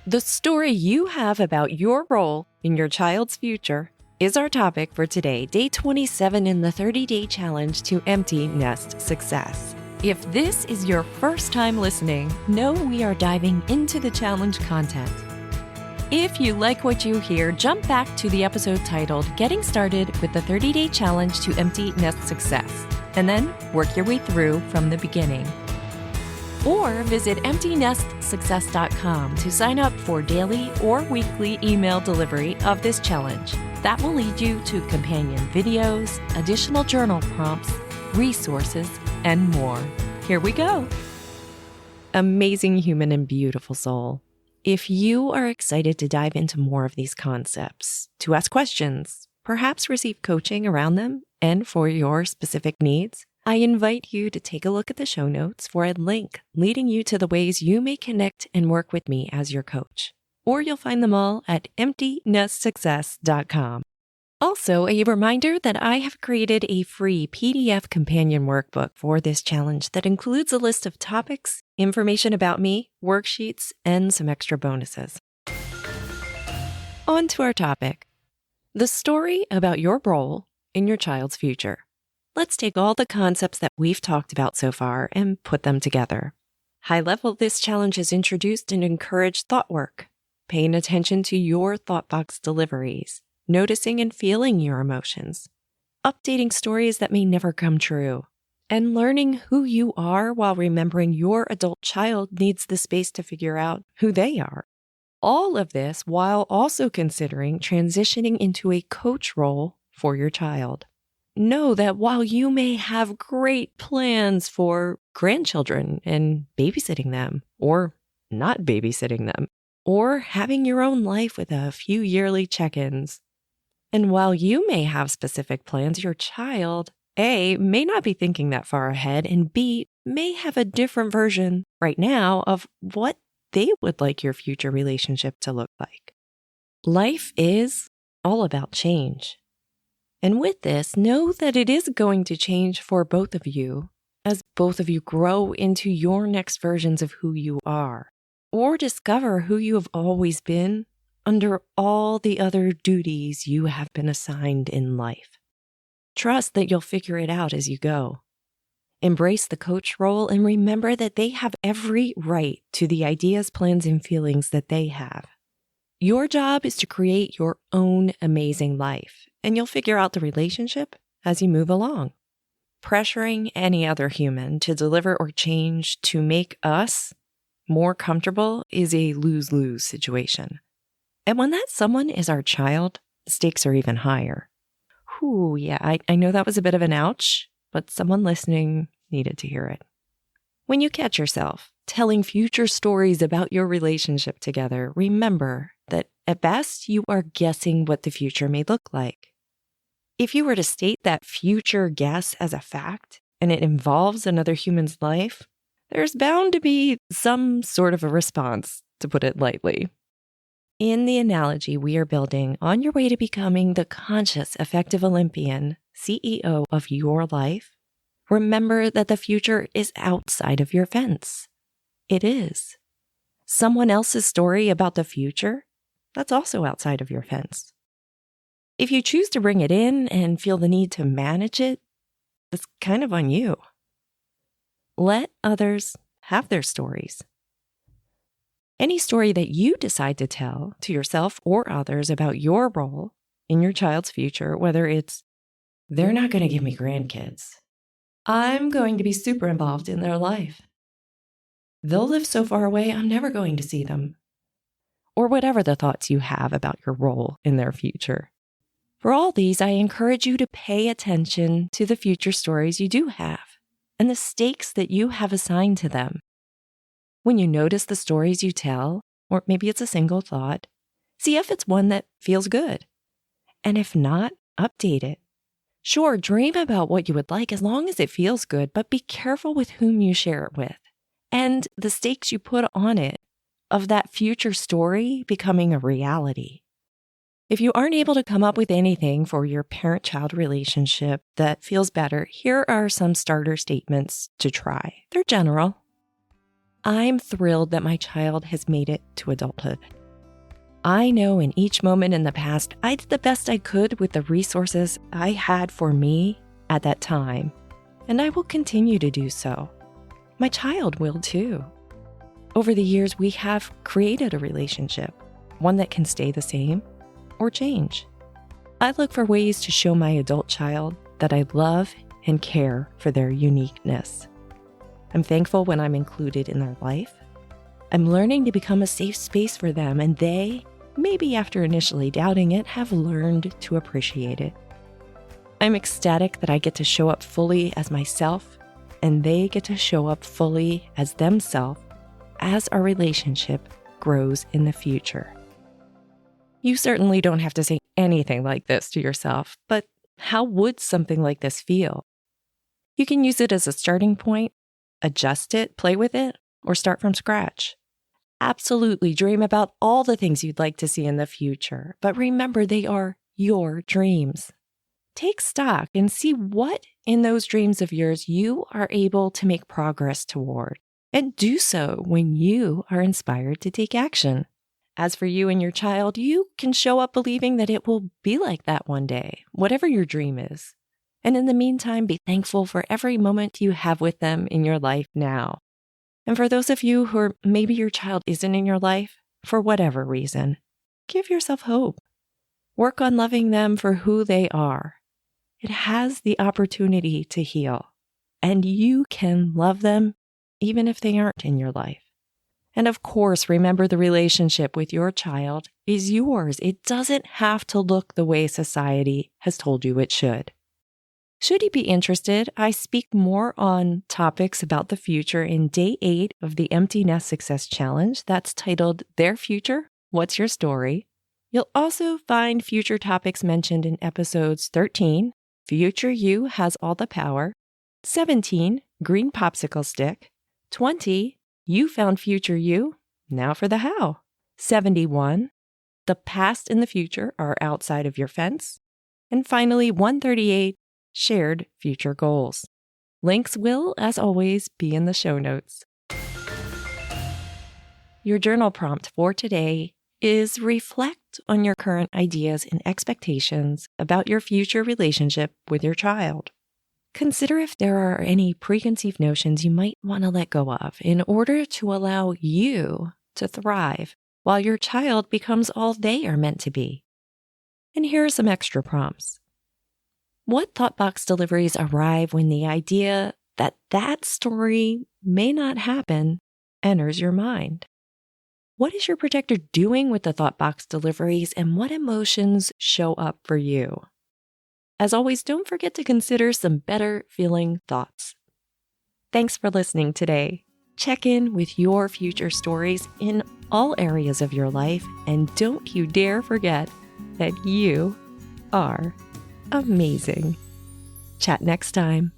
The story you have about your role in your child's future is our topic for today, day 27 in the 30-day challenge to empty nest success. If this is your first time listening, know we are diving into the challenge content. If you like what you hear, jump back to the episode titled Getting Started with the 30-Day Challenge to Empty Nest Success, and then work your way through from the beginning. Or visit emptynestsuccess.com to sign up for daily or weekly email delivery of this challenge. That will lead you to companion videos, additional journal prompts, resources, and more. Here we go. Amazing human and beautiful soul. If you are excited to dive into more of these concepts, to ask questions, perhaps receive coaching around them and for your specific needs, I invite you to take a look at the show notes for a link leading you to the ways you may connect and work with me as your coach. Or you'll find them all at emptynestsuccess.com. Also, a reminder that I have created a free PDF companion workbook for this challenge that includes a list of topics, information about me, worksheets, and some extra bonuses. On to our topic, the story about your role in your child's future. Let's take all the concepts that we've talked about so far and put them together. High level, this challenge has introduced and encouraged thought work, paying attention to your thought box deliveries, noticing and feeling your emotions, updating stories that may never come true, and learning who you are while remembering your adult child needs the space to figure out who they are. All of this while also considering transitioning into a coach role for your child. Know that while you may have great plans for grandchildren and babysitting them, or not babysitting them, or having your own life with a few yearly check-ins, and while you may have specific plans, your child, A, may not be thinking that far ahead, and B, may have a different version right now of what they would like your future relationship to look like. Life is all about change. And with this, know that it is going to change for both of you as both of you grow into your next versions of who you are, or discover who you have always been under all the other duties you have been assigned in life. Trust that you'll figure it out as you go. Embrace the coach role and remember that they have every right to the ideas, plans, and feelings that they have. Your job is to create your own amazing life, and you'll figure out the relationship as you move along. Pressuring any other human to deliver or change to make us more comfortable is a lose-lose situation. And when that someone is our child, the stakes are even higher. I know that was a bit of an ouch, but someone listening needed to hear it. When you catch yourself telling future stories about your relationship together, remember that at best you are guessing what the future may look like. If you were to state that future guess as a fact, and it involves another human's life, there's bound to be some sort of a response, to put it lightly. In the analogy we are building on your way to becoming the conscious, effective Olympian, CEO of your life, remember that the future is outside of your fence. It is. Someone else's story about the future, that's also outside of your fence. If you choose to bring it in and feel the need to manage it, it's kind of on you. Let others have their stories. Any story that you decide to tell to yourself or others about your role in your child's future, whether it's, they're not going to give me grandkids, I'm going to be super involved in their life, they'll live so far away, I'm never going to see them, or whatever the thoughts you have about your role in their future. For all these, I encourage you to pay attention to the future stories you do have and the stakes that you have assigned to them. When you notice the stories you tell, or maybe it's a single thought, see if it's one that feels good. And if not, update it. Sure, dream about what you would like as long as it feels good, but be careful with whom you share it with and the stakes you put on it of that future story becoming a reality. If you aren't able to come up with anything for your parent-child relationship that feels better, here are some starter statements to try. They're general. I'm thrilled that my child has made it to adulthood. I know in each moment in the past, I did the best I could with the resources I had for me at that time, and I will continue to do so. My child will too. Over the years, we have created a relationship, one that can stay the same or change. I look for ways to show my adult child that I love and care for their uniqueness. I'm thankful when I'm included in their life. I'm learning to become a safe space for them, and they, maybe after initially doubting it, have learned to appreciate it. I'm ecstatic that I get to show up fully as myself, and they get to show up fully as themselves as our relationship grows in the future. You certainly don't have to say anything like this to yourself, but how would something like this feel? You can use it as a starting point, adjust it, play with it, or start from scratch. Absolutely dream about all the things you'd like to see in the future, but remember they are your dreams. Take stock and see what in those dreams of yours you are able to make progress toward, and do so when you are inspired to take action. As for you and your child, you can show up believing that it will be like that one day, whatever your dream is. And in the meantime, be thankful for every moment you have with them in your life now. And for those of you who maybe your child isn't in your life, for whatever reason, give yourself hope. Work on loving them for who they are. It has the opportunity to heal, and you can love them even if they aren't in your life. And of course, remember the relationship with your child is yours. It doesn't have to look the way society has told you it should. Should you be interested, I speak more on topics about the future in Day 8 of the Empty Nest Success Challenge. That's titled Their Future, What's Your Story? You'll also find future topics mentioned in episodes 13, Future You Has All the Power, 17, Green Popsicle Stick, 20, You Found Future You, Now for the How, 71, The Past and the Future Are Outside of Your Fence, and finally 138, Shared Future Goals. Links will, as always, be in the show notes. Your journal prompt for today is reflect on your current ideas and expectations about your future relationship with your child. Consider if there are any preconceived notions you might want to let go of in order to allow you to thrive while your child becomes all they are meant to be. And here are some extra prompts. What thought box deliveries arrive when the idea that that story may not happen enters your mind? What is your protector doing with the thought box deliveries, and what emotions show up for you? As always, don't forget to consider some better feeling thoughts. Thanks for listening today. Check in with your future stories in all areas of your life, and don't you dare forget that you are amazing. Chat next time.